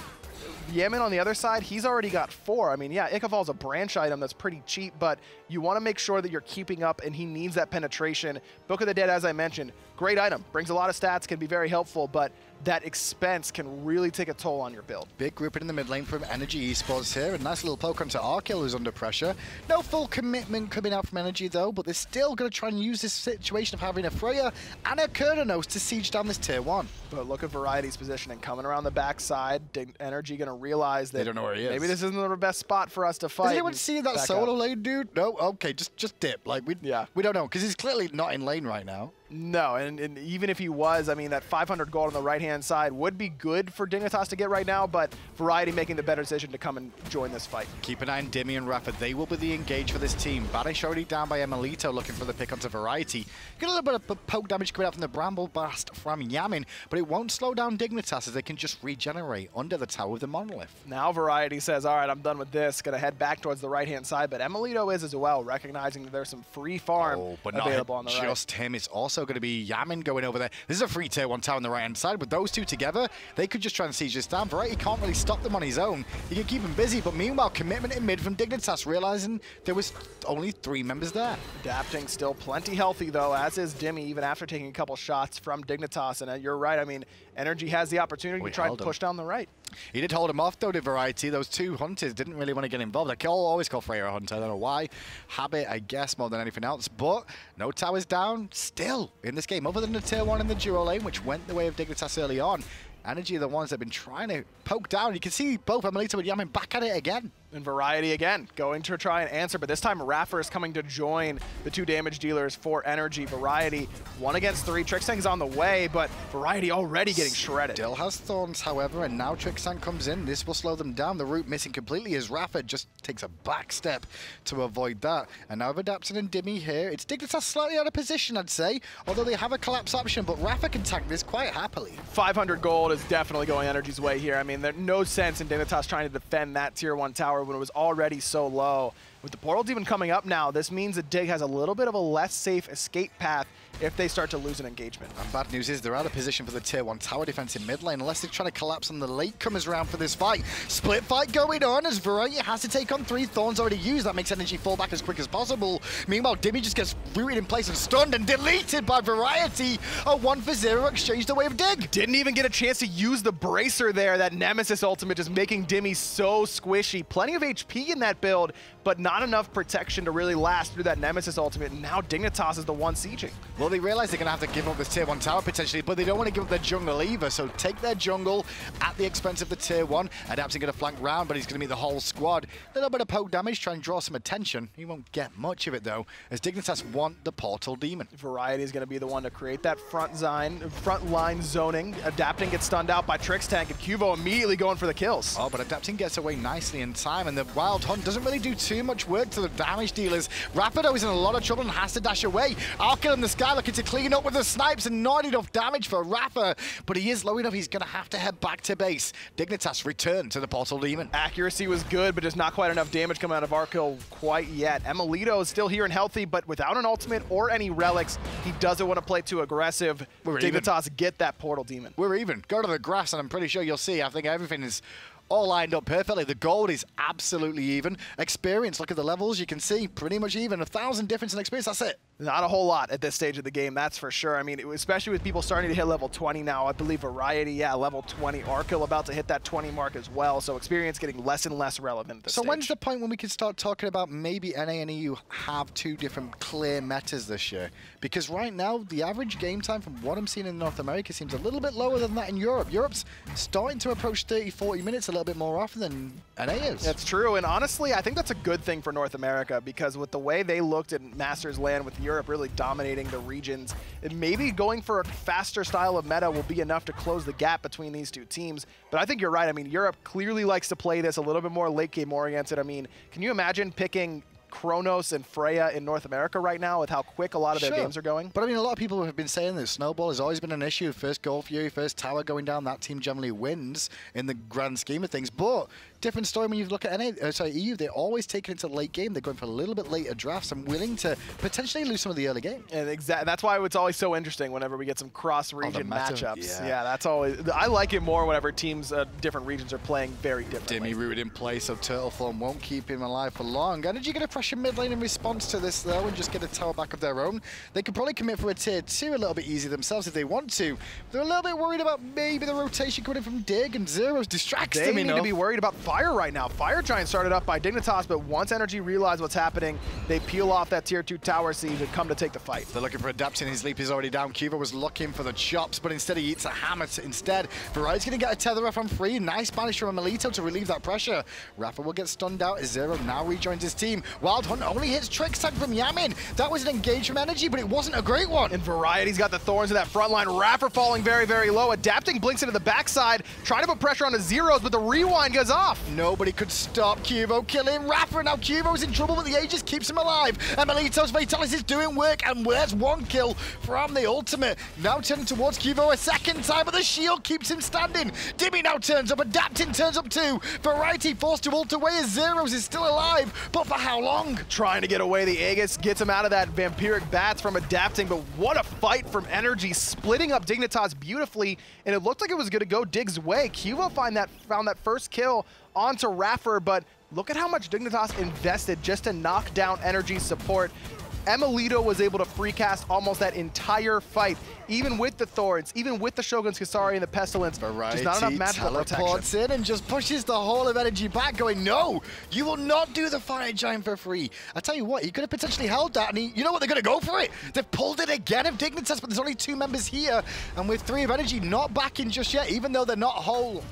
Yammyn on the other side, he's already got 4. I mean, yeah, Ikaval's a branch item that's pretty cheap, but you want to make sure that you're keeping up, and he needs that penetration. Book of the Dead, as I mentioned, great item. Brings a lot of stats, can be very helpful, but that expense can really take a toll on your build. Big grouping in the mid lane from NRG Esports here. A nice little poke onto Arkkyl, who's under pressure. No full commitment coming out from NRG though, but they're still going to try and use this situation of having a Freya and a Chronos to siege down this tier 1. But look at Variety's positioning. Coming around the backside, NRG going to realize that they don't know where he is. Maybe this isn't the best spot for us to fight. Does anyone see that solo lane, dude? No? Okay, just dip. Like, we don't know, because he's clearly not in lane right now. No, and even if he was, I mean, that 500 gold on the right-hand side would be good for Dignitas to get right now, but Variety making the better decision to come and join this fight. Keep an eye on Dimi and Raffer. They will be the engage for this team. Banish already down by emilitoo, looking for the pick onto Variety. Get a little bit of poke damage coming out from the Bramble Blast from Yammyn, but it won't slow down Dignitas as they can just regenerate under the tower of the Monolith. Now Variety says, all right, I'm done with this. Going to head back towards the right-hand side, but emilitoo is as well, recognizing that there's some free farm available on the right. Just him. It's also going to be Yammyn going over there. This is a free tier 1 tower on the right-hand side. With those two together, they could just try and siege this down. Variety can't really stop them on his own. He can keep him busy, but meanwhile, commitment in mid from Dignitas, realizing there was only 3 members there. Adapting still plenty healthy, though, as is Dimi, even after taking a couple shots from Dignitas. And you're right, I mean, NRG has the opportunity to try and push down the right. He did hold him off, though, to Variety. Those 2 hunters didn't really want to get involved. I always call Freya a hunter. I don't know why. Habit, I guess, more than anything else. But no towers down still in this game, other than the tier 1 in the duo lane, which went the way of Dignitas early on. NRG are the ones that have been trying to poke down. You can see both emilitoo and Yammyn back at it again. And Variety again, going to try and answer, but this time iRaffer is coming to join the 2 damage dealers for NRG. Variety, 1 against 3. Trixtank is on the way, but Variety already getting shredded. Still has Thorns, however, and now Trixtank comes in. This will slow them down. The route missing completely as Raffer just takes a back step to avoid that. And now Adapted and Dimi here. It's Dignitas slightly out of position, I'd say, although they have a collapse option, but Raffer can tank this quite happily. 500 gold is definitely going NRG's way here. I mean, there's no sense in Dignitas trying to defend that tier 1 tower when it was already so low. With the portal demon coming up now, this means that Dig has a little bit of a less safe escape path if they start to lose an engagement. And bad news is they're out of position for the tier 1 tower defense in mid lane unless they're trying to collapse on the latecomers round for this fight. Split fight going on as Variety has to take on 3 Thorns already used. That makes NRG fall back as quick as possible. Meanwhile, Dimi just gets rooted in place and stunned and deleted by Variety. A 1 for 0 exchange the way of Dig. Didn't even get a chance to use the bracer there. That Nemesis ultimate just making Dimi so squishy. Plenty of HP in that build, but not enough protection to really last through that Nemesis ultimate. And now Dignitas is the one sieging. Well, they realize they're going to have to give up this tier 1 tower potentially, but they don't want to give up their jungle either. So take their jungle at the expense of the tier 1. Adapting going to flank round, but he's going to meet the whole squad. A little bit of poke damage, try and draw some attention. He won't get much of it though, as Dignitas want the portal demon. Variety is going to be the one to create that front line zoning. Adapting gets stunned out by Trixtank, and Qvo immediately going for the kills. Oh, but Adapting gets away nicely in time, and the Wild Hunt doesn't really do too much much work to the damage dealers. Rapido is in a lot of trouble and has to dash away. Arkkyl in the sky looking to clean up with the snipes and not enough damage for Rafa, but he is low enough. He's going to have to head back to base. Dignitas return to the Portal Demon. Accuracy was good, but just not quite enough damage coming out of Arkkyl quite yet. emilitoo is still here and healthy, but without an ultimate or any relics, he doesn't want to play too aggressive. Dignitas get that Portal Demon. We're even. Go to the grass, and I'm pretty sure you'll see. I think everything is all lined up perfectly. The gold is absolutely even. Experience, look at the levels. You can see pretty much even. 1,000 difference in experience. That's it. Not a whole lot at this stage of the game, that's for sure. I mean, especially with people starting to hit level 20 now. I believe Variety, yeah, level 20. Arkkyl about to hit that 20 mark as well. So experience getting less and less relevant at this stage. When's the point when we can start talking about maybe NA and EU have two different clear metas this year? Because right now, the average game time from what I'm seeing in North America seems a little bit lower than that in Europe. Europe's starting to approach 30, 40 minutes a little bit more often than NA is. That's true, and honestly, I think that's a good thing for North America, because with the way they looked at Masters Land with Europe really dominating the regions, and maybe going for a faster style of meta will be enough to close the gap between these two teams. But I think you're right. I mean, Europe clearly likes to play this a little bit more late game oriented. I mean, can you imagine picking Chronos and Freya in North America right now with how quick a lot of their games are going? But I mean, a lot of people have been saying that Snowball has always been an issue. First Gold Fury, first tower going down, that team generally wins in the grand scheme of things. But different story when you look at EU. They're always taking it to the late game. They're going for a little bit later drafts and willing to potentially lose some of the early game. And that's why it's always so interesting whenever we get some cross-region matchups. Yeah, that's always. I like it more whenever teams, different regions are playing very differently. Dimi rooted in place, so Turtle Form won't keep him alive for long. NRG going to pressure mid lane in response to this though and just get a tower back of their own. They could probably commit for a tier 2 a little bit easier themselves if they want to. They're a little bit worried about maybe the rotation coming in from Dig, and Zyrhoes distracts them enough. They need to be worried about Fire right now. Fire Giant started up by Dignitas, but once NRG realize what's happening, they peel off that tier 2 tower siege and come to take the fight. They're looking for adapting. His leap is already down. Qvo was looking for the chops, but instead he eats a hammer instead. Variety's going to get a tether off on free. Nice banish from emilitoo to relieve that pressure. Rafa will get stunned out as Zero now rejoins his team. Wild Hunt only hits Trixtank from Yammyn. That was an engage from NRG, but it wasn't a great one. And Variety's got the thorns in that front line. Raffer falling very, very low. Adapting blinks into the backside, trying to put pressure on the Zyrhoes, but the rewind goes off. Nobody could stop Qvo killing Rafa. Now Qvo's in trouble, but the Aegis keeps him alive. emilitoo's Vitalis is doing work, and where's one kill from the ultimate? Now turning towards Qvo a second time, but the shield keeps him standing. Dimi now turns up, Adapting turns up too. Variety forced to ult away as Zyrhoes is still alive, but for how long? Trying to get away, the Aegis gets him out of that vampiric bats from Adapting, but what a fight from NRG, splitting up Dignitas beautifully, and it looked like it was going to go Dig's way. Qvo found that first kill onto Raffer, but look at how much Dignitas invested just to knock down NRG's support. emilitoo was able to free cast almost that entire fight, even with the Thorns, even with the Shogun's Kasari and the Pestilence. Variety just not enough magical teleports protection. in and just pushes the whole of NRG back, going, no, you will not do the Fire Giant for free. I tell you what, he could have potentially held that, and you know what, they're going to go for it. They've pulled it again of Dignitas, but there's only 2 members here, and with 3 of NRG not backing just yet, even though they're not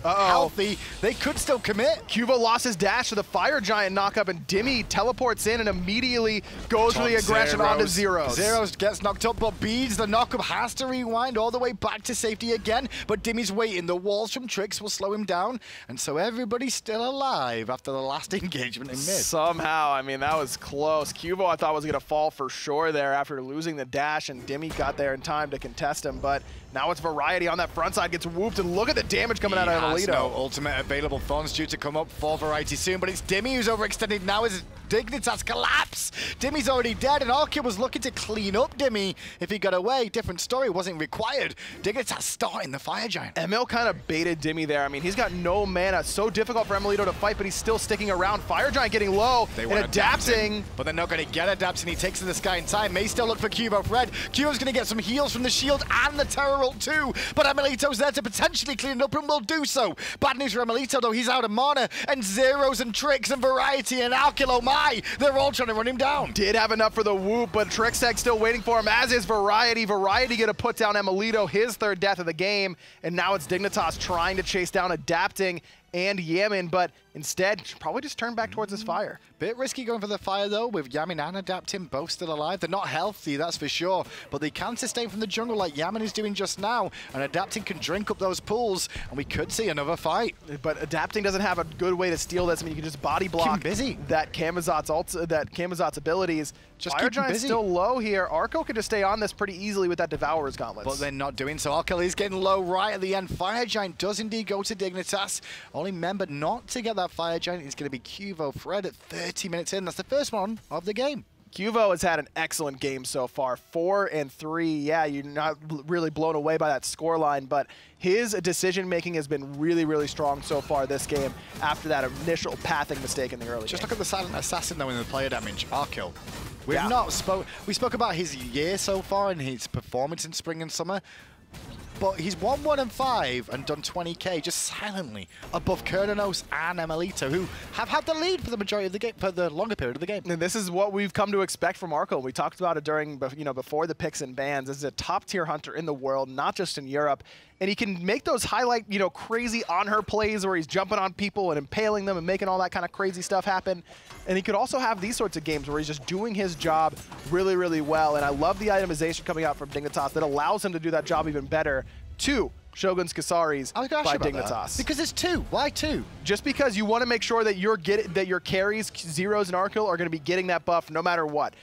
healthy, they could still commit. Qvo lost his dash to the Fire Giant knockup, and Dimi teleports in and immediately goes for the aggression onto Zyrhoes. Zyrhoes gets knocked up, but Beads, the knockup, has to rewind all the way back to safety again, but Dimi's waiting. The walls from Trix will slow him down, and so everybody's still alive after the last engagement in mid. Somehow, I mean, that was close. Qvo, I thought, was going to fall for sure there after losing the dash, and Dimi got there in time to contest him, but now it's Variety on that front side, gets whooped, and look at the damage coming out of emilitoo. No ultimate available. Thorns due to come up for Variety soon, but it's Dimi who's overextended now as Dignitas collapse. Dimi's already dead, and Arkkyl was looking to clean up Dimi if he got away. Different story, wasn't required. Dignitas starting the Fire Giant. Emil kind of baited Dimi there. I mean, he's got no mana. So difficult for emilitoo to fight, but he's still sticking around. Fire Giant getting low and adapting. But they're not going to get Adapting. He takes to the sky in time. May still look for QvoFred. Qvo's going to get some heals from the shield and the Terra ult too, but emilitoo's there to potentially clean it up and will do so. Bad news for emilitoo though, he's out of mana, and Zyrhoes and Trix and Variety and Arkkyl, oh my, they're all trying to run him down. Did have enough for the whoop, but Trixtank still waiting for him, as is Variety. Variety gonna put down emilitoo, his 3rd death of the game, and now it's Dignitas trying to chase down Adapting and Yammyn, but instead probably just turn back towards his fire. Bit risky going for the fire though, with Yammyn and Adapting both still alive. They're not healthy, that's for sure, but they can sustain from the jungle like Yammyn is doing just now, and Adapting can drink up those pools, and we could see another fight. But Adapting doesn't have a good way to steal this. I mean, you can just body block that Camazotz abilities. Just Fire Giant's still low here. Arkkyl can just stay on this pretty easily with that Devourer's Gauntlets. But they're not doing so. Arkkyl is getting low right at the end. Fire Giant does indeed go to Dignitas. Only member not to get that Fire Giant is going to be QvoFred at 30 minutes in. That's the first one of the game. Qvo has had an excellent game so far, 4-3. Yeah, you're not really blown away by that scoreline, but his decision-making has been really, really strong so far this game after that initial pathing mistake in the early Just game. look at the silent assassin, though, in the player damage. Arkkyl. We spoke about his year so far and his performance in spring and summer, but he's won 1-5 and done 20k just silently above Chronos and emilitoo, who have had the lead for the majority of the game, for the longer period of the game. And this is what we've come to expect from Arkkyl. We talked about it during, before the picks and bans. This is a top-tier hunter in the world, not just in Europe. And he can make those highlight, crazy on-her plays where he's jumping on people and impaling them and making all that kind of crazy stuff happen. And he could also have these sorts of games where he's just doing his job really, really well. And I love the itemization coming out from Dignitas that allows him to do that job even better. 2 Shogun's Kasaris by Dignitas. Because it's 2. Why 2? Just because you want to make sure that your carries, Zyrhoes and Arkkyl, are going to be getting that buff no matter what.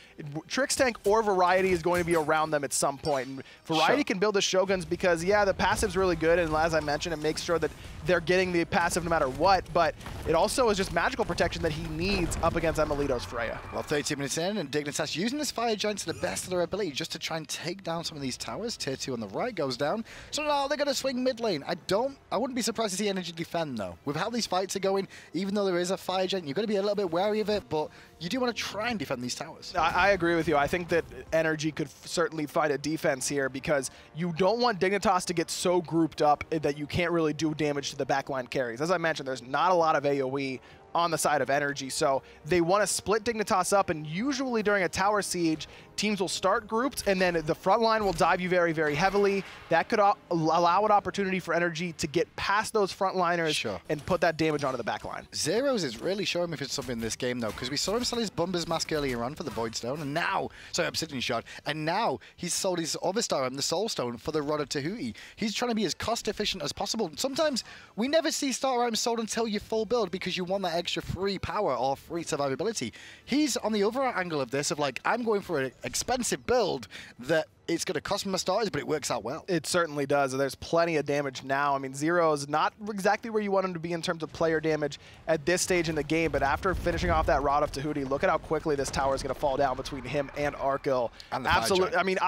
Trixtank or Variety is going to be around them at some point. And Variety can build the Shoguns because, yeah, the passive's really good, and as I mentioned, it makes sure that they're getting the passive no matter what, but it also is just magical protection that he needs up against emilitoo's Freya. Well, 30 minutes in, and Dignitas using this Fire Giant to the best of their ability just to try and take down some of these towers. Tier 2 on the right goes down. So now they're going to swing mid lane. I wouldn't be surprised to see NRG defend, though. With how these fights are going, even though there is a Fire Giant, you're going to be a little bit wary of it, but you do want to try and defend these towers. I agree with you. I think that NRG could certainly find a defense here because you don't want Dignitas to get so grouped up that you can't really do damage to the backline carries. As I mentioned, there's not a lot of AoE on the side of NRG, so they want to split Dignitas up, and usually during a tower siege, teams will start grouped, and then the front line will dive you very, very heavily. That could allow an opportunity for NRG to get past those frontliners and put that damage onto the back line. Zyrhoes is really showing me for something in this game, though, because we saw him sell his Bumber's Mask earlier on for the Void Stone, and now, sorry, Obsidian Shard, and now he's sold his other star, the Soul Stone, for the Rod of Tahuti. He's trying to be as cost efficient as possible. Sometimes we never see star items sold until you full build because you want that extra free power or free survivability. He's on the other angle of this, of like, I'm going for an expensive build that it's going to cost me my starters, but it works out well. It certainly does. There's plenty of damage now. I mean, Zyrhoes not exactly where you want him to be in terms of player damage at this stage in the game, but after finishing off that Rod of Tahuti, look at how quickly this tower is going to fall down between him and Arkkyl. Absolutely. I mean,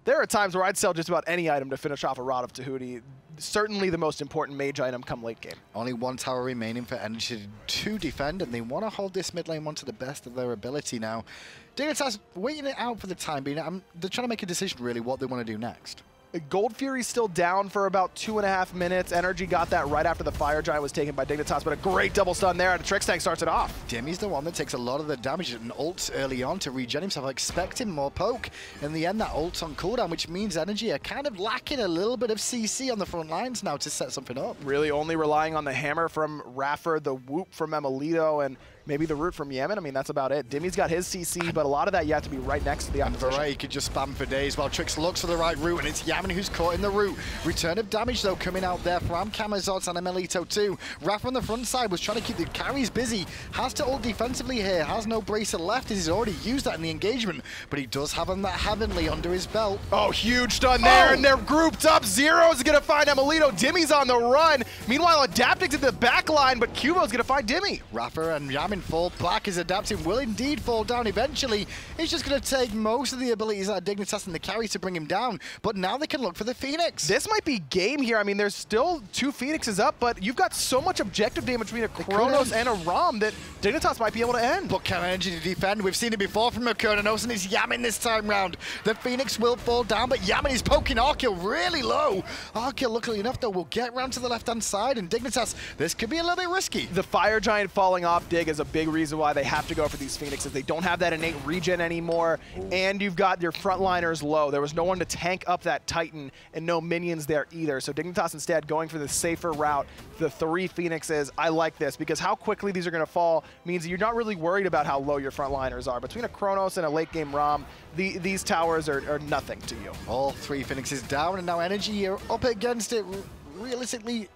there are times where I'd sell just about any item to finish off a Rod of Tahuti. Certainly the most important mage item come late game. Only 1 tower remaining for NRG to defend, and they want to hold this mid lane one to the best of their ability now. Dignitas waiting it out for the time being. They're trying to make a decision, really, what they want to do next. Gold Fury's still down for about 2.5 minutes. NRG got that right after the Fire Giant was taken by Dignitas, but a great double stun there, and Trixtank starts it off. Dimi's the one that takes a lot of the damage and ults early on to regen himself. I expect him more poke. In the end, that ult's on cooldown, which means NRG are kind of lacking a little bit of CC on the front lines now to set something up. Really only relying on the hammer from iRaffer, the whoop from emilitoo, and maybe the root from Yammyn. I mean, that's about it. Dimi's got his CC, but a lot of that you have to be right next to the opposition. And Variety could just spam for days while Trix looks for the right route, and it's Yammyn who's caught in the route. Return of damage, though, coming out there from Camazotz and emilitoo too. iRaffer on the front side was trying to keep the carries busy. Has to ult defensively here. Has no bracer left as he's already used that in the engagement, but he does have him that Heavenly under his belt. Oh, huge stun there, and they're grouped up. Zyrhoes is going to find emilitoo. Dimi's on the run. Meanwhile, adapting to the back line, but Qvo's going to find Dimi. iRaffer and Yammyn fall back. Is adapting, will indeed fall down eventually. He's just going to take most of the abilities out of Dignitas and the carries to bring him down, but now they can look for the Phoenix. This might be game here. I mean, there's still 2 Phoenixes up, but you've got so much objective damage between a Chronos and a Ram that Dignitas might be able to end. But can NRG defend? We've seen it before from a Chronos, and it's Yammyn this time round. The Phoenix will fall down, but Yammyn is poking Arkkyl really low. Arkkyl, luckily enough, though, will get round to the left-hand side, and Dignitas, this could be a little bit risky. The Fire Giant falling off Dig is a big reason why they have to go for these Phoenixes. They don't have that innate regen anymore, and you've got your frontliners low. There was no one to tank up that Titan and no minions there either. So Dignitas instead going for the safer route, the 3 Phoenixes. I like this because how quickly these are going to fall means that you're not really worried about how low your frontliners are. Between a Chronos and a late game Ram, these towers are nothing to you. All 3 Phoenixes down, and now NRG are up against it realistically.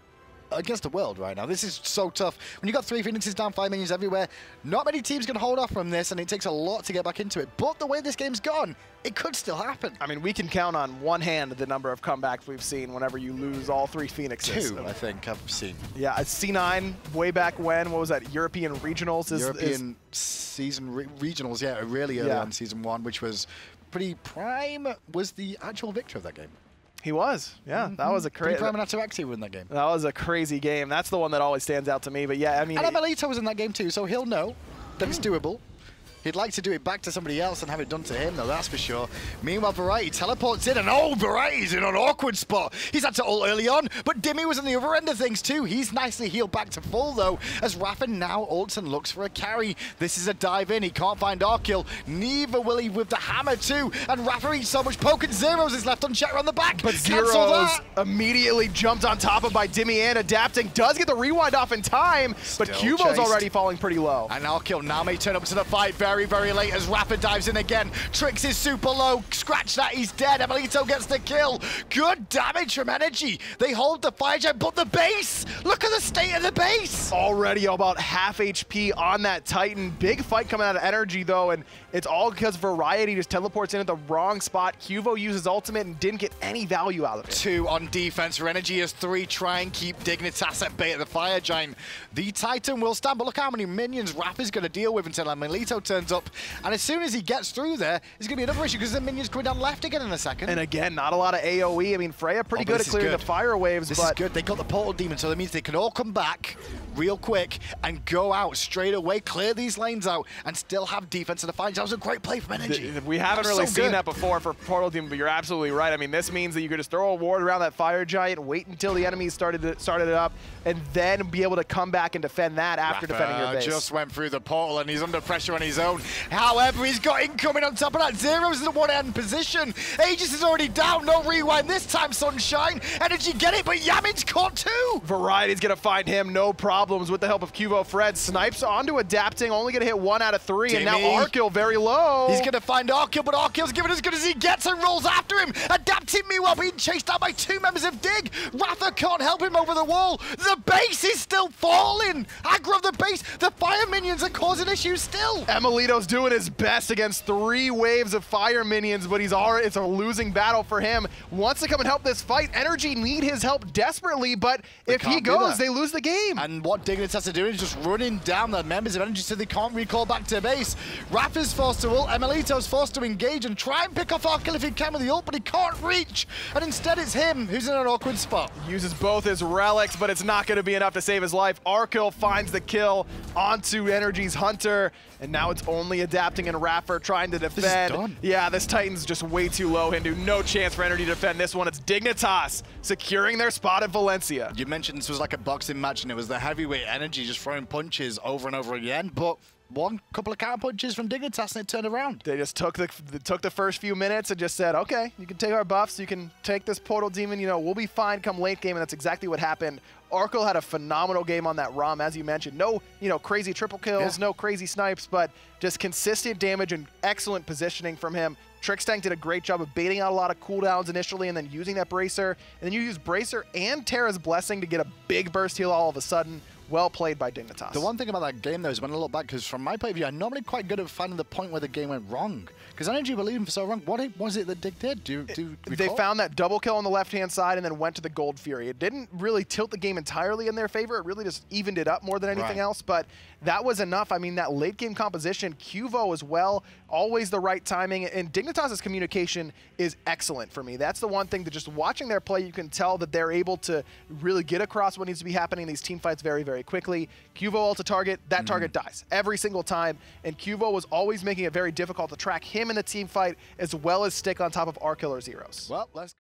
Against the world right now. This is so tough. When you got 3 Phoenixes down, 5 minions everywhere, not many teams can hold off from this, and it takes a lot to get back into it. But the way this game's gone, it could still happen. I mean, we can count on one hand the number of comebacks we've seen whenever you lose all 3 Phoenixes. 2, I think, I've seen. Yeah, C9 way back when. What was that? European Regionals? European season regionals, yeah, really early on Season 1, which was pretty prime, was the actual victor of that game. He was, yeah. That was a crazy. Prime and to win that game. That was a crazy game. That's the one that always stands out to me. But yeah, I mean, and emilitoo was in that game too, so he'll know that it's doable. He'd like to do it back to somebody else and have it done to him, though, that's for sure. Meanwhile, Variety teleports in, and Variety's in an awkward spot. He's had to ult early on, but Dimi was on the other end of things too. He's nicely healed back to full, though, as iRaffer now ults and looks for a carry. This is a dive in. He can't find Arkkyl. Neither will he with the hammer, too. And iRaffer eats so much poke, and Zyrhoes is left unchecked on the back. But Zyrhoes immediately jumped on top of by Dimi and adapting. Does get the rewind off in time, but QvoFred's already falling pretty low. And Arkkyl now may turn up to the fight very, very late as iRaffer dives in again. Trix is super low. Scratch that, he's dead. emilitoo gets the kill. Good damage from NRG. They hold the fire giant, but the base! Look at the state of the base! Already about half HP on that Titan. Big fight coming out of NRG, though, and it's all because Variety just teleports in at the wrong spot. Qvo uses ultimate and didn't get any value out of it. 2 on defense for NRG as 3 try and keep Dignitas at bay at the fire giant. The Titan will stand, but look how many minions iRaffer's going to deal with until emilitoo turns up. And as soon as he gets through there, it's going to be another issue because the minions coming down left again in a second. And again, not a lot of AoE. I mean, Freya pretty good at clearing the fire waves, This is good. They got the portal demon, so that means they can all come back real quick and go out straight away, clear these lanes out, and still have defense in the fight. That was a great play from NRG. We haven't really seen that before for portal demon, but you're absolutely right. I mean, this means that you could just throw a ward around that fire giant, wait until the enemies started it up, and then be able to come back and defend that after defending your base. Just went through the portal, and he's under pressure on his own. However, he's got incoming on top of that. Zyrhoes is in the one-hand position. Aegis is already down. No rewind this time, Sunshine. NRG get it, but Yammyn's caught too. Variety's going to find him, no problems, with the help of QvoFred. Snipes onto adapting, only going to hit 1 out of 3, Dimi. And now Arkkyl very low. He's going to find Arkkyl, but Arkkyl's giving as good as he gets and rolls after him. Adapting meanwhile being chased out by 2 members of Dig. iRaffer can't help him over the wall. The base is still falling. Aggro of the base. The fire minions are causing issues still. emilitoo's doing his best against 3 waves of fire minions, but it's a losing battle for him. Wants to come and help this fight. NRG need his help desperately, but if he goes, they lose the game. And what Dignitas are doing is just running down the members of NRG so they can't recall back to base. iRaffer's forced to ult, emilitoo's forced to engage and try and pick off Arkkyl if he can with the ult, but he can't reach. And instead it's him who's in an awkward spot. Uses both his relics, but it's not going to be enough to save his life. Arkkyl finds the kill onto NRG's Hunter, and now it's only adapting and iRaffer trying to defend. This is done. Yeah, this Titan's just way too low, Hindu. No chance for NRG to defend this one. It's Dignitas securing their spot at Valencia. You mentioned this was like a boxing match, and it was the heavyweight NRG just throwing punches over and over again, but one couple of counter punches from Dignitas and it turned around. They just took the first few minutes and just said, okay, you can take our buffs, you can take this portal demon, you know, we'll be fine come late game, and that's exactly what happened. Arkkyl had a phenomenal game on that Ram, as you mentioned. No, crazy triple kills, no crazy snipes, but just consistent damage and excellent positioning from him. Trixtank did a great job of baiting out a lot of cooldowns initially and then using that Bracer. And then you use Bracer and Terra's Blessing to get a big burst heal all of a sudden. Well played by Dignitas. The one thing about that game, though, is when I look back, because from my point of view, I'm normally quite good at finding the point where the game went wrong. Because NRG were leading for so long. What was it that Dig did? Do you recall? They found that double kill on the left-hand side and then went to the Gold Fury. It didn't really tilt the game entirely in their favor. It really just evened it up more than anything else. But that was enough. I mean, that late-game composition, Qvo as well, always the right timing. And Dignitas' communication is excellent for me. That's the one thing that just watching their play, you can tell that they're able to really get across what needs to be happening in these team fights very, very quickly. Qvo ult a target, that target dies every single time. And Qvo was always making it very difficult to track him in the team fight as well as stick on top of Arkkyl or Zyrhoes. Well, let's